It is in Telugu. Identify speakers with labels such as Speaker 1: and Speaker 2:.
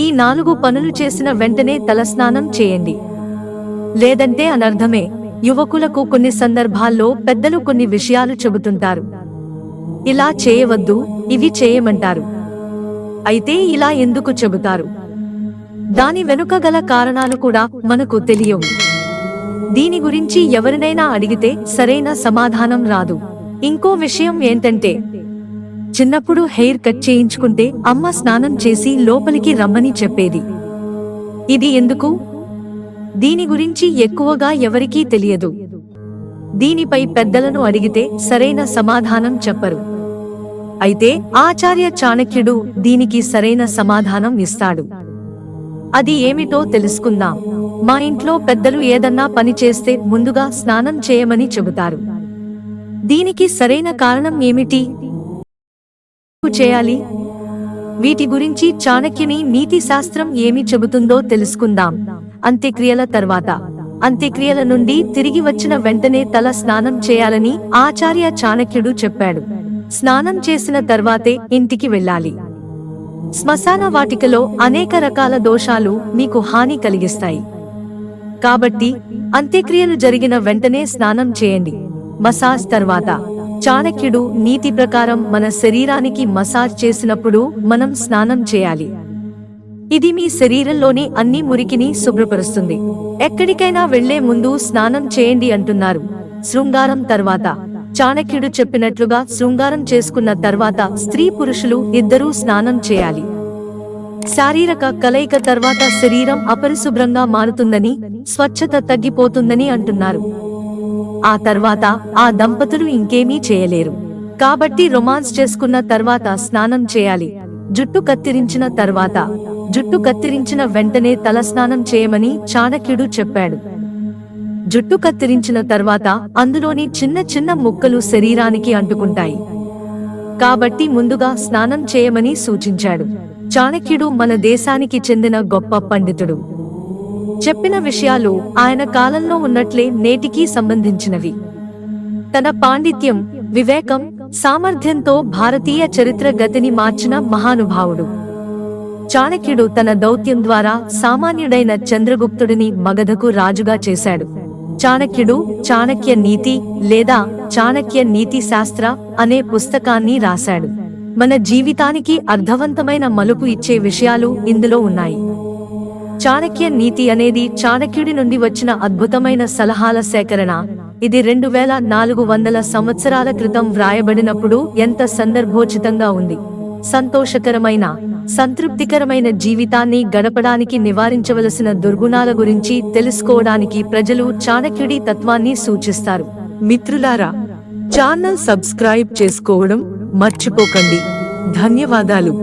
Speaker 1: ఈ 4 పనులు చేసిన వెంటనే తలస్నానం చేయండి. లేదంటే అనర్థమే. యువకులకు కొన్ని సందర్భాల్లో పెద్దలు కొన్ని విషయాలు చెబుతుంటారు. ఇలా చేయవద్దు, ఇవి చేయమంటారు. అయితే ఇలా ఎందుకు చెబుతారు? దాని వెనుక గల కారణాలు కూడా మనకు తెలియవు. దీని గురించి ఎవరినైనా అడిగితే సరైన సమాధానం రాదు. ఇంకో విషయం ఏంటంటే, చిన్నప్పుడు హెయిర్ కట్ చేయించుకుంటే అమ్మ స్నానం చేసి లోపలికి రమ్మని చెప్పేది. ఇది ఎందుకు? దీని గురించి ఎక్కువగా ఎవరికీ తెలియదు. దీనిపై పెద్దలను అడిగితే సరైన సమాధానం చెప్పరు. అయితే ఆచార్య చాణక్యుడు దీనికి సరైన సమాధానం ఇస్తాడు. అది ఏమిటో తెలుసుకుందాం. మా ఇంట్లో పెద్దలు ఏదన్నా పని చేస్తే ముందుగా స్నానం చేయమని చెబుతారు. దీనికి సరైన కారణం ఏమిటి? చేయాలి. వీటి గురించి చాణక్యుని నీతి శాస్త్రం ఏమి చెబుతుందో తెలుసుకుందాం. అంత్యక్రియల తర్వాత, అంత్యక్రియల నుండి తిరిగి వచ్చిన వెంటనే తల స్నానం చేయాలని ఆచార్య చాణక్యుడు చెప్పాడు. స్నానం చేసిన తర్వాతే ఇంటికి వెళ్ళాలి. శ్మశాన వాటికలో అనేక రకాల దోషాలు మీకు హాని కలిగిస్తాయి. కాబట్టి అంత్యక్రియలు జరిగిన వెంటనే స్నానం చేయండి. మసాజ్ తర్వాత, చాణక్యుడు నీతి ప్రకారం మన శరీరానికి మసాజ్ చేసినప్పుడు మనం స్నానం చేయాలి. ఇది మీ శరీరంలోని అన్ని మురికిని శుభ్రపరుస్తుంది. ఎక్కడికైనా వెళ్లే ముందు స్నానం చేయండి అంటున్నారు. శృంగారం తర్వాత, చాణక్యుడు చెప్పినట్లుగా శృంగారం చేసుకున్న తర్వాత స్త్రీ పురుషులు ఇద్దరూ స్నానం చేయాలి. శారీరక కలయిక తర్వాత శరీరం అపరిశుభ్రంగా మారుతుందని, స్వచ్ఛత తగ్గిపోతుందని అంటున్నారు. ఆ తర్వాత ఆ దంపతులు ఇంకేమీ చేయలేరు. కాబట్టి రొమాన్స్ చేసుకున్న తర్వాత స్నానం చేయాలి. జుట్టు కత్తిరించిన తర్వాత, జుట్టు కత్తిరించిన వెంటనే తలస్నానం చేయమని చాణక్యుడు చెప్పాడు. జుట్టు కత్తిరించిన తర్వాత అందులోని చిన్న చిన్న ముక్కలు శరీరానికి అంటుకుంటాయి. కాబట్టి ముందుగా స్నానం చేయమని సూచించాడు. చాణక్యుడు మన దేశానికి చెందిన గొప్ప పండితుడు. చెప్పిన విషయాలు ఆయన కాలంలో ఉన్నట్లే నేటికీ సంబంధించినవి. తన పాండిత్యం, వివేకం, సామర్థ్యంతో భారతీయ చరిత్ర గతిని మార్చిన మహానుభావుడు. చాణక్యుడు తన దౌత్యం ద్వారా సామాన్యుడైన చంద్రగుప్తుడిని మగధకు రాజుగా చేశాడు. చాణక్యుడు చాణక్య నీతి లేదా చాణక్య నీతి శాస్త్ర అనే పుస్తకాన్ని రాశాడు. మన జీవితానికి అర్థవంతమైన మలుపు ఇచ్చే విషయాలు ఇందులో ఉన్నాయి. చాణక్య నీతి అనేది చాణక్యుడి నుండి వచ్చిన అద్భుతమైన సలహాల సేకరణ. ఇది 2400 సంవత్సరాల క్రితం వ్రాయబడినప్పుడు ఎంత సందర్భోచితంగా ఉంది. సంతోషకరమైన, సంతృప్తికరమైన జీవితాన్ని గడపడానికి నివారించవలసిన దుర్గుణాల గురించి తెలుసుకోవడానికి ప్రజలు చాణక్యుడి తత్వాన్ని సూచిస్తారు. మిత్రులారా, ఛానల్ సబ్స్క్రైబ్ చేసుకోవడం మర్చిపోకండి. ధన్యవాదాలు.